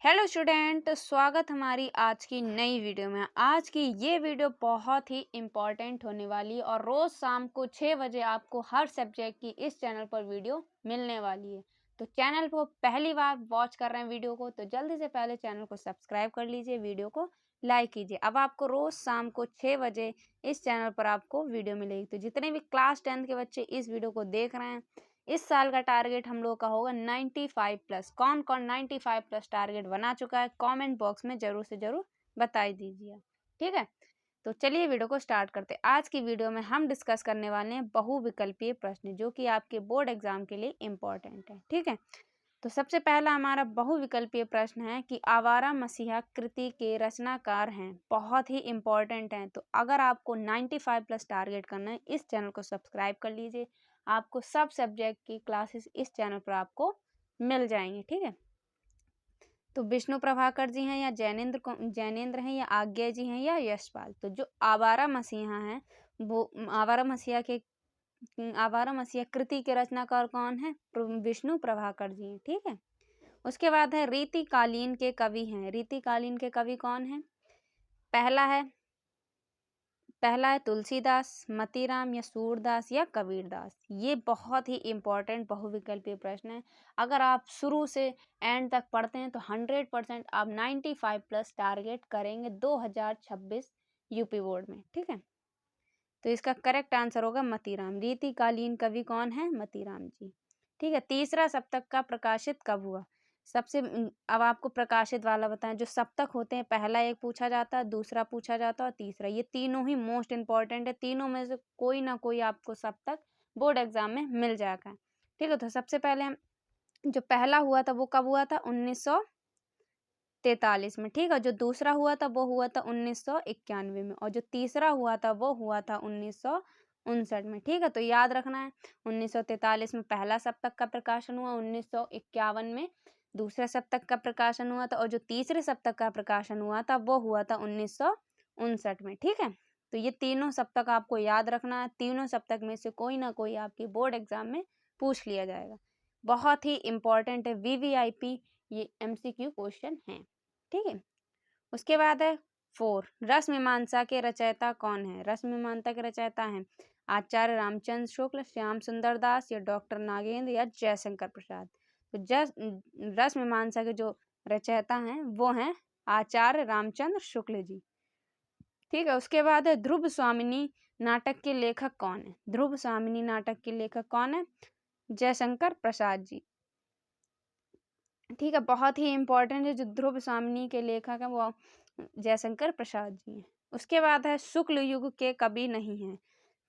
Hello student, स्वागत हमारी आज की नई वीडियो में। आज की ये वीडियो बहुत ही इम्पॉर्टेंट होने वाली है और रोज़ शाम को 6 बजे आपको हर सब्जेक्ट की इस चैनल पर वीडियो मिलने वाली है। तो चैनल को पहली बार वॉच कर रहे हैं वीडियो को तो जल्दी से पहले चैनल को सब्सक्राइब कर लीजिए, वीडियो को लाइक कीजिए। अब आपको रोज़ शाम को 6 बजे इस चैनल पर आपको वीडियो मिलेगी। तो जितने भी क्लास 10 के बच्चे इस वीडियो को देख रहे हैं, इस साल का टारगेट हम लोग का होगा 95 प्लस। कौन कौन 95 प्लस टारगेट बना चुका है कमेंट बॉक्स में जरूर से जरूर बता दीजिए। ठीक है, तो चलिए वीडियो को स्टार्ट करते हैं। आज की वीडियो में हम डिस्कस करने वाले हैं बहुविकल्पीय प्रश्न जो कि आपके बोर्ड एग्जाम के लिए इम्पोर्टेंट है। ठीक है, तो सबसे पहला हमारा बहुविकल्पीय प्रश्न है कि आवारा मसीहा कृति के रचनाकार हैं। बहुत ही इम्पोर्टेंट हैं। तो अगर आपको 95 प्लस टारगेट करना है, इस चैनल को सब्सक्राइब कर लीजिए। आपको सब सब्जेक्ट की क्लासेस इस चैनल पर आपको मिल जाएंगी। ठीक है, तो विष्णु प्रभाकर जी हैं या जैनेन्द्र हैं या आज्ञा जी हैं या यशपाल। तो जो आवारा मसीहा हैं वो आवारा मसीहा कृति के रचनाकार कौन है? विष्णु प्रभाकर जी हैं। ठीक है, उसके बाद है रीतिकालीन के कवि हैं। रीतिकालीन के कवि कौन है? पहला है तुलसीदास, मतीराम या सूरदास या कबीरदास। ये बहुत ही इम्पोर्टेंट बहुविकल्पीय प्रश्न है। अगर आप शुरू से एंड तक पढ़ते हैं तो 100% आप 95 प्लस टारगेट करेंगे 2026 यूपी बोर्ड में। ठीक है, तो इसका करेक्ट आंसर होगा मतीराम। रीतिकालीन कवि कौन है? मतीराम जी। ठीक है, तीसरा सप्तक का प्रकाशित कब हुआ? अब आपको प्रकाशित वाला बताएं। जो सप्तक होते हैं, पहला एक पूछा जाता है, दूसरा पूछा जाता है और तीसरा। ये तीनों ही मोस्ट इंपॉर्टेंट है। तीनों में से कोई ना कोई आपको सप्तक बोर्ड एग्जाम में मिल जाएगा। ठीक है, तो सबसे पहले हम जो पहला हुआ था वो कब हुआ था? 1943 में। ठीक है, जो दूसरा हुआ था वो हुआ था 1991 में और जो तीसरा हुआ था वो हुआ था 1959 में। ठीक है, तो याद रखना है 1943 में पहला सप्तक का प्रकाशन हुआ, 1951 में दूसरा सप्तक का प्रकाशन हुआ था और जो तीसरे सप्तक का प्रकाशन हुआ था वो हुआ था 1959 में। ठीक है, तो ये तीनों सप्तक आपको याद रखना है। तीनों सप्तक में से कोई ना कोई आपकी बोर्ड एग्जाम में पूछ लिया जाएगा। बहुत ही इंपॉर्टेंट है, वीवीआईपी ये एमसीक्यू क्वेश्चन है। ठीक है, उसके बाद है 4, रस मीमांसा के रचयिता कौन है? रस मीमांसा के रचयिता हैं आचार्य रामचंद्र शुक्ल, श्याम सुंदर दास या डॉक्टर नागेंद्र या जयशंकर प्रसाद। तो रस मीमांसा के जो रचयिता हैं वो हैं आचार्य रामचंद्र शुक्ल जी। ठीक है, उसके बाद है ध्रुव स्वामिनी नाटक के लेखक कौन है? ध्रुव स्वामिनी नाटक के लेखक कौन है? जयशंकर प्रसाद जी। ठीक है, बहुत ही इंपॉर्टेंट है। जो ध्रुव स्वामिनी के लेखक है वो जयशंकर प्रसाद जी हैं। उसके बाद है शुक्ल युग के कवि नहीं हैं।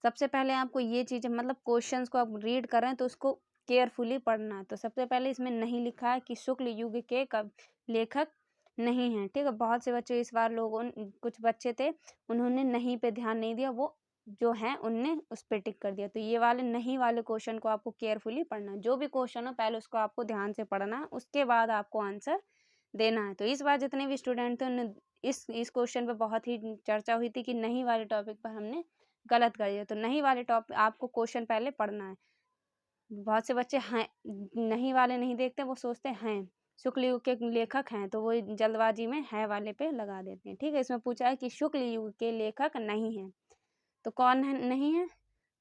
सबसे पहले आपको ये चीज़ मतलब क्वेश्चंस को आप रीड कर रहे हैं तो उसको केयरफुली पढ़ना है। तो सबसे पहले इसमें नहीं लिखा है कि शुक्ल युग के लेखक नहीं हैं। ठीक है, बहुत से बच्चे इस बार कुछ बच्चे थे उन्होंने नहीं पे ध्यान नहीं दिया, वो जो है उनने उस पर टिक कर दिया। तो ये वाले नहीं वाले क्वेश्चन को आपको केयरफुली पढ़ना है। जो भी क्वेश्चन हो पहले उसको आपको ध्यान से पढ़ना है, उसके बाद आपको आंसर देना है। तो इस बार जितने भी स्टूडेंट थे उन्होंने इस क्वेश्चन पे बहुत ही चर्चा हुई थी कि नहीं वाले टॉपिक पर हमने गलत कर दिया। तो नहीं वाले टॉपिक आपको क्वेश्चन पहले पढ़ना है। बहुत से बच्चे हैं नहीं वाले नहीं देखते, वो सोचते हैं शुक्ल युग के लेखक हैं तो वो जल्दबाजी में है वाले पे लगा देते हैं। ठीक है, इसमें पूछा है कि शुक्ल युग के लेखक नहीं हैं, तो कौन है नहीं है?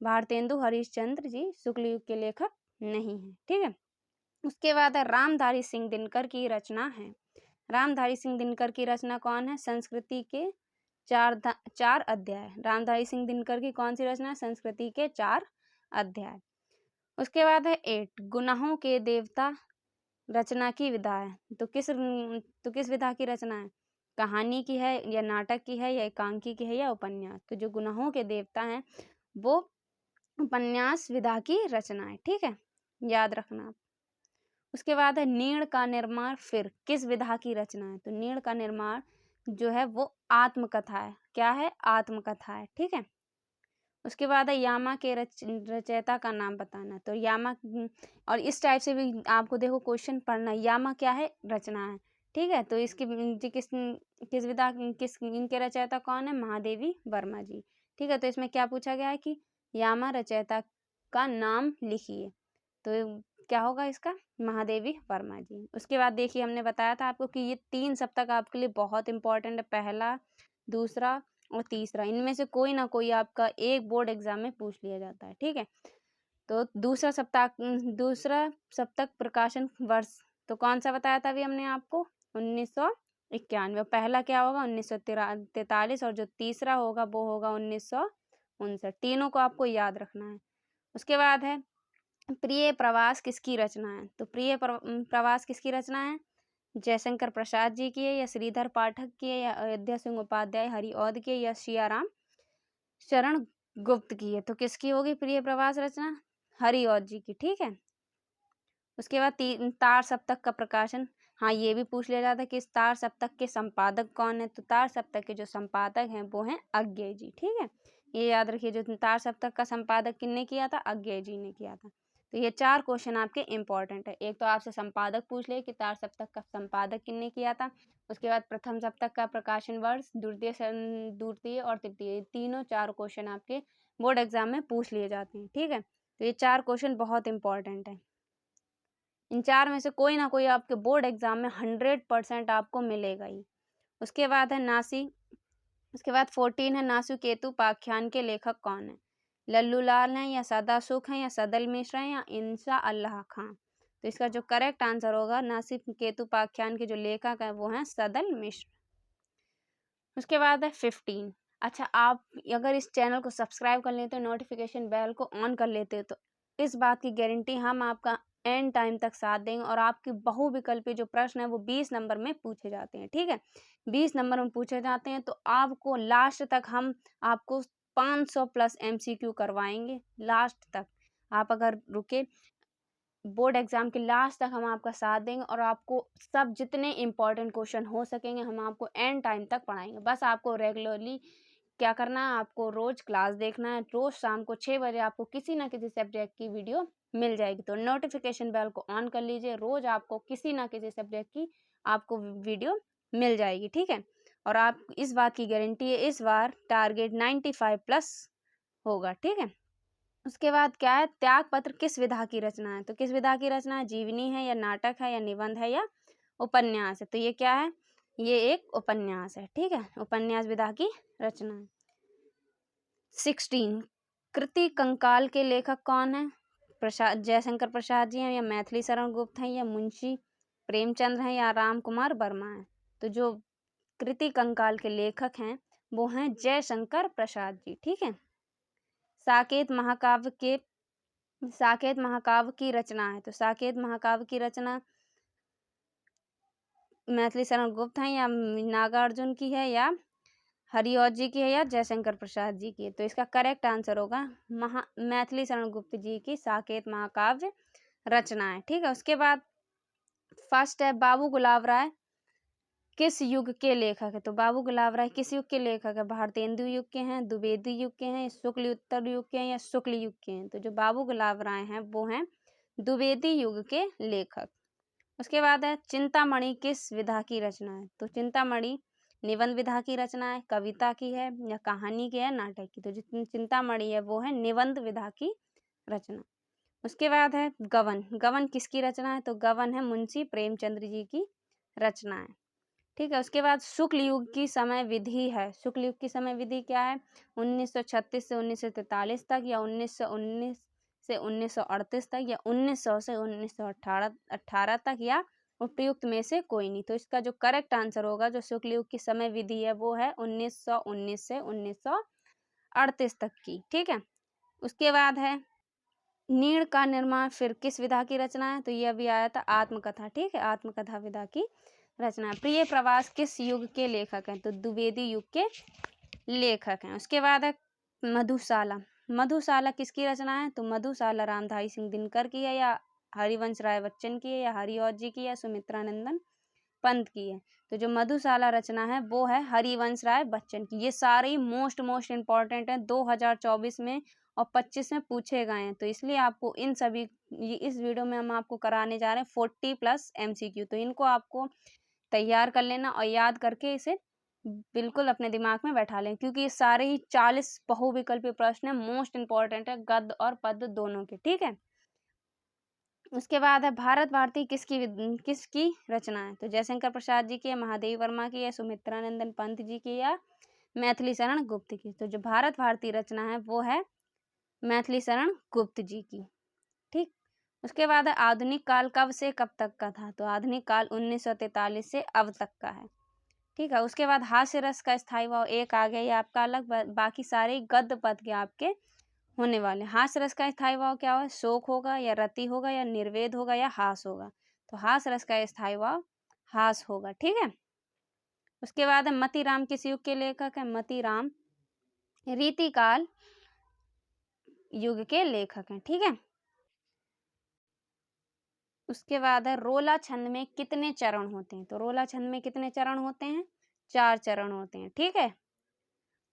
भारतेंदु हरिश्चंद्र जी शुक्ल युग के लेखक नहीं है। ठीक है, उसके बाद है रामधारी सिंह दिनकर की रचना है। रामधारी सिंह दिनकर की रचना कौन है? संस्कृति के 4 अध्याय। रामधारी सिंह दिनकर की कौन सी रचना है? संस्कृति के 4 अध्याय। उसके बाद है 8, गुनाहों के देवता रचना की विधा है। तो किस विधा की रचना है? कहानी की है या नाटक की है या एकांकी की है या उपन्यास। तो जो गुनाहों के देवता हैं वो उपन्यास विधा की रचना है। ठीक है, याद रखना आप। उसके बाद है नीड़ का निर्माण फिर किस विधा की रचना है? तो नीड़ का निर्माण जो है वो आत्मकथा है। क्या है? आत्मकथा है। ठीक है, उसके बाद है यामा के रचयिता का नाम बताना। तो यामा और इस टाइप से भी आपको देखो क्वेश्चन पढ़ना। यामा क्या है? रचना है। ठीक है, तो इसकी किस विधा इनके रचयिता कौन है? महादेवी वर्मा जी। ठीक है, तो इसमें क्या पूछा गया है कि यामा रचयिता का नाम लिखिए। तो क्या होगा इसका? महादेवी वर्मा जी। उसके बाद देखिए हमने बताया था आपको कि ये 3 सप्तक आपके लिए बहुत इम्पोर्टेंट है, पहला, दूसरा और तीसरा। इनमें से कोई ना कोई आपका एक बोर्ड एग्जाम में पूछ लिया जाता है, ठीक है। तो दूसरा सप्तक प्रकाशन वर्ष तो कौन सा बताया था अभी हमने आपको? 1991। पहला क्या होगा? 1943 और जो तीसरा होगा वो होगा 1959। तीनों को आपको याद रखना है। उसके बाद है प्रिय प्रवास किसकी रचना है? तो प्रिय प्रवास किसकी रचना है? जयशंकर प्रसाद जी की है, या श्रीधर पाठक की है, या अयोध्या सिंह उपाध्याय हरिऔध की है, या सियाराम शरण गुप्त की है? तो किसकी होगी प्रिय प्रवास रचना? हरिऔध जी की, ठीक है। उसके बाद तार सप्तक का प्रकाशन, हाँ ये भी पूछ लिया जाता है कि इस तार सप्तक के संपादक कौन है? तो तार सप्तक के जो संपादक हैं वो हैं अज्ञेय जी, ठीक है। ये याद रखिए, जो तार सप्तक का संपादक किसने किया था? अज्ञेय जी ने किया था। तो ये 4 क्वेश्चन आपके इम्पोर्टेंट है। एक तो आपसे संपादक पूछ ले कि तार सप्तक का संपादक किसने किया था। उसके बाद प्रथम सप्तक का प्रकाशन वर्ष, द्वितीय और तृतीय, तीनों 4 क्वेश्चन आपके बोर्ड एग्जाम में पूछ लिए जाते हैं, ठीक है। तो ये 4 क्वेश्चन बहुत इंपॉर्टेंट है। इन 4 में से कोई ना कोई आपके बोर्ड एग्जाम में 100% आपको मिलेगा ही। उसके बाद है उसके बाद 14 है नासु केतु उपाख्यान के लेखक कौन है? लल्लू लाल हैं, या सदा सुख हैं, या सदल मिश्र हैं, या इंसा अल्लाह खां? तो इसका जो करेक्ट आंसर होगा, नासिक केतु उपाख्यान के जो लेखक हैं वो हैं सदल मिश्र। उसके बाद है 15। अच्छा, आप अगर इस चैनल को सब्सक्राइब कर लेते हो, नोटिफिकेशन बेल को ऑन कर लेते हो, तो इस बात की गारंटी हम आपका एंड टाइम तक साथ देंगे। और आपके बहुविकल्पी जो प्रश्न है वो 20 नंबर में पूछे जाते हैं, ठीक है। 20 नंबर में पूछे जाते हैं, तो आपको लास्ट तक हम आपको 500 प्लस MCQ करवाएंगे लास्ट तक। आप अगर रुके, बोर्ड एग्जाम के लास्ट तक हम आपका साथ देंगे, और आपको सब जितने इंपॉर्टेंट क्वेश्चन हो सकेंगे हम आपको एंड टाइम तक पढ़ाएंगे। बस आपको रेगुलरली क्या करना है? आपको रोज क्लास देखना है। रोज शाम को 6 बजे आपको किसी ना किसी सब्जेक्ट की वीडियो मिल जाएगी। तो नोटिफिकेशन बेल को ऑन कर लीजिए, रोज आपको किसी ना किसी सब्जेक्ट की आपको वीडियो मिल जाएगी, ठीक है। और आप इस बात की गारंटी है, इस बार टारगेट 95 प्लस होगा, ठीक है। उसके बाद क्या है? त्याग पत्र किस विधा की रचना है? तो किस विधा की रचना है? जीवनी है, या नाटक है, या निबंध है, या उपन्यास है? तो ये क्या है? ये एक उपन्यास है, ठीक है। उपन्यास विधा की रचना है। 16 कृति कंकाल के लेखक कौन है? जयशंकर प्रसाद जी हैं, या मैथिली शरण गुप्त हैं, या मुंशी प्रेमचंद हैं, या राम कुमार वर्मा हैं? तो जो कृति कंकाल के लेखक हैं वो हैं जयशंकर प्रसाद जी, ठीक है। साकेत महाकाव्य की रचना है। तो साकेत महाकाव्य की रचना मैथिली शरण गुप्त हैं, या नागार्जुन की है, या हरिऔध जी की है, या जयशंकर प्रसाद जी की है? तो इसका करेक्ट आंसर होगा मैथिली शरण गुप्त जी की साकेत महाकाव्य रचना है, ठीक है। उसके बाद फर्स्ट है बाबू गुलाब राय किस युग के लेखक है? तो बाबू गुलाब राय किस युग के लेखक है? भारतेंदु युग के हैं, द्विवेदी युग के हैं, शुक्ल उत्तर युग के हैं, या शुक्ल युग के हैं? तो जो बाबू गुलाब राय हैं वो हैं द्विवेदी युग के लेखक। उसके बाद है चिंतामणि किस विधा की रचना है? तो चिंतामणि निबंध विधा की रचना है, कविता की है, या कहानी की है, नाटक की? तो जितनी चिंतामणि है वो है निबंध विधा की रचना। उसके बाद है गवन किसकी रचना है? तो गवन है मुंशी प्रेमचंद्र जी की रचना है, ठीक है। उसके बाद शुक्ल युग की समय विधि है। शुक्ल युग की समय विधि क्या है? 1936 से 1943 तक, या 1919 से 1938 तक, या 1900 से 1918 तक, या उपयुक्त में से कोई नहीं? तो इसका जो करेक्ट आंसर होगा, जो शुक्ल युग की समय विधि है वो है 1919 से 1938 तक की, ठीक है। उसके बाद है नीड़ का निर्माण फिर किस विधा की रचना है? तो ये अभी आया था आत्मकथा, ठीक है। आत्मकथा विधा की रचना। प्रिय प्रवास किस युग के लेखक हैं? तो द्विवेदी युग के लेखक हैं। उसके बाद है मधुशाला। मधुशाला किसकी रचना है? तो मधुशाला रामधारी सिंह दिनकर की है, या हरिवंश राय बच्चन की है, या हरिऔध जी की, या सुमित्रा नंदन पंत की है? तो जो मधुशाला रचना है वो है हरिवंश राय बच्चन की। ये सारे ही मोस्ट इंपॉर्टेंट हैं, 2024 में और 25 में पूछे गए हैं। तो इसलिए आपको इन सभी इस वीडियो में हम आपको कराने जा रहे हैं 40 प्लस MCQ। तो इनको आपको तैयार कर लेना और याद करके इसे बिल्कुल अपने दिमाग में बैठा लें, क्योंकि ये सारे ही 40 बहुविकल्पीय प्रश्न है, मोस्ट इंपॉर्टेंट है, गद्य और पद्य दोनों के, ठीक है। उसके बाद है भारत भारती किसकी रचना है? तो जयशंकर प्रसाद जी की है, महादेवी वर्मा की है, सुमित्रानंदन पंत जी की या मैथिली शरण गुप्त की? तो जो भारत भारती रचना है वो है मैथिली शरण गुप्त जी की। ठीक। उसके बाद है आधुनिक काल कब से कब तक का था? तो आधुनिक काल 1943 से अब तक का है। ठीक है। उसके बाद हास्य रस का स्थायी भाव एक आ गया, ये आपका अलग, बाकी सारे गद्य पद के आपके होने वाले। हास्य रस का स्थायी भाव क्या होगा? शोक होगा या रति होगा या निर्वेद होगा या हास होगा? तो हास्य रस का स्थायी भाव हास होगा। ठीक है। उसके बाद है मतीराम किस युग के लेखक है? मतीराम रीतिकाल युग के लेखक हैं। ठीक है। उसके बाद है रोला छंद में कितने चरण होते हैं? तो रोला छंद में कितने चरण होते हैं? 4 चरण होते हैं। ठीक है।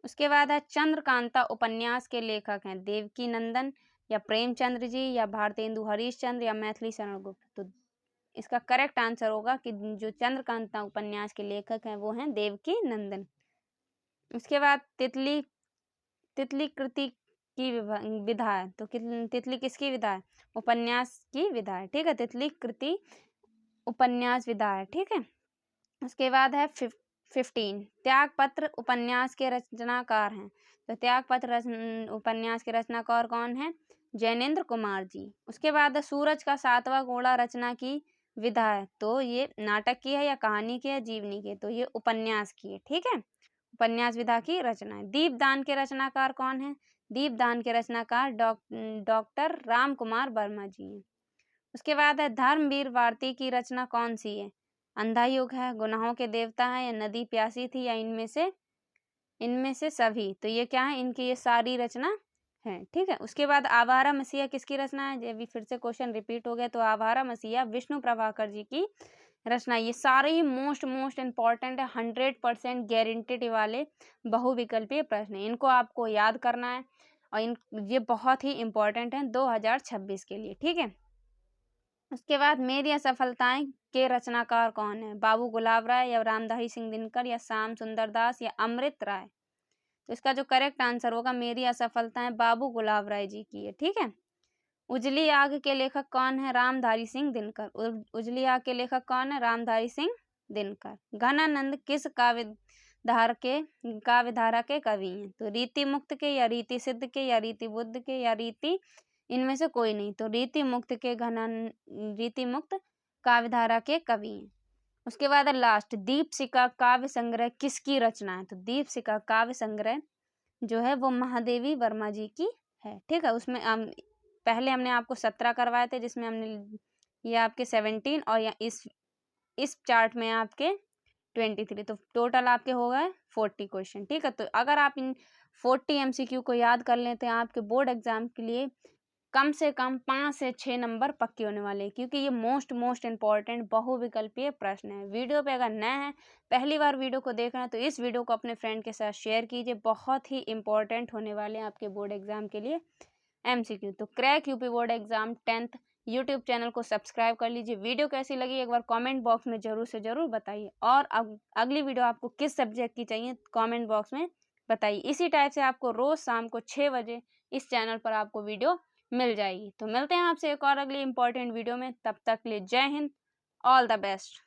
उसके बाद है चंद्रकांता उपन्यास के लेखक हैं देवकी नंदन या प्रेमचंद्र जी या भारतेंदु हरीशचंद्र या मैथिली शरण गुप्त? तो इसका करेक्ट आंसर होगा कि जो चंद्रकांता उपन्यास के लेखक हैं वो हैं देवकी नंदन। उसके बाद तितली तितली कृति की विधा है। तो तितली किसकी विधा है? उपन्यास की विधा है। ठीक है। तितली कृति उपन्यास विधा है। ठीक है। उसके बाद है 15 त्यागपत्र उपन्यास के रचनाकार हैं। तो त्यागपत्र उपन्यास के रचनाकार कौन है? जैनेन्द्र कुमार जी। उसके बाद है सूरज का सातवां घोड़ा रचना की विधा है। तो ये नाटक की है या कहानी की है, जीवनी की है? तो ये उपन्यास की है। ठीक है। उपन्यास विधा की रचना है। दीपदान के रचनाकार कौन है? दीपदान के रचनाकार डॉक्टर राम कुमार वर्मा जी हैं। उसके बाद है धर्मवीर भारती की रचना कौन सी है? अंधा युग है, गुनाहों के देवता है या नदी प्यासी थी या इनमें से सभी? तो ये क्या है? इनकी ये सारी रचना है। ठीक है। उसके बाद आवारा मसीहा किसकी रचना है? ये भी फिर से क्वेश्चन रिपीट हो गया। तो आवारा मसीहा विष्णु प्रभाकर जी की रचना। ये सारे ही मोस्ट इंपॉर्टेंट है, 100% गारंटेड वाले बहुविकल्पीय प्रश्न है। इनको आपको याद करना है और ये बहुत ही इंपॉर्टेंट है 2026 के लिए। ठीक है। उसके बाद मेरी असफलताएं के रचनाकार कौन है? बाबू गुलाब राय या रामधारी सिंह दिनकर या श्याम सुंदर दास या अमृत राय? तो इसका जो करेक्ट आंसर होगा मेरी असफलताएं बाबू गुलाब राय जी की है। ठीक है। उजली आग के लेखक कौन है? रामधारी सिंह दिनकर। उजली आग के लेखक कौन है? रामधारी सिंह दिनकर। घनानंद किस काव्यधारा के कवि हैं? तो रीति मुक्त के या रीति सिद्ध के या रीति बुद्ध के या रीति इनमें से कोई नहीं? तो रीति मुक्त काव्यधारा के कवि हैं। उसके बाद लास्ट दीपशिखा काव्य संग्रह किसकी रचना है? तो दीपशिखा काव्य संग्रह जो है वो महादेवी वर्मा जी की है। ठीक है। उसमें पहले हमने आपको 17 करवाए थे, जिसमें हमने ये आपके 17 और या इस चार्ट में आपके 23, तो टोटल आपके हो गए 40 क्वेश्चन। ठीक है। तो अगर आप इन 40 MCQ को याद कर लेते हैं आपके बोर्ड एग्जाम के लिए कम से कम 5 से 6 नंबर पक्के होने वाले हैं, क्योंकि ये मोस्ट इंपॉर्टेंट बहुविकल्पीय प्रश्न है। वीडियो पे अगर नए हैं, पहली बार वीडियो को देख रहे हैं, तो इस वीडियो को अपने फ्रेंड के साथ शेयर कीजिए। बहुत ही इंपॉर्टेंट होने वाले हैं आपके बोर्ड एग्जाम के लिए MCQ। तो crack UP board exam 10th YouTube channel को सब्सक्राइब कर लीजिए। वीडियो कैसी लगी एक बार कमेंट बॉक्स में जरूर से जरूर बताइए, और अब अगली वीडियो आपको किस सब्जेक्ट की चाहिए कमेंट बॉक्स में बताइए। इसी टाइप से आपको रोज शाम को 6 बजे इस चैनल पर आपको वीडियो मिल जाएगी। तो मिलते हैं आपसे एक और अगली इंपॉर्टेंट वीडियो में। तब तक के लिए जय हिंद, ऑल द बेस्ट।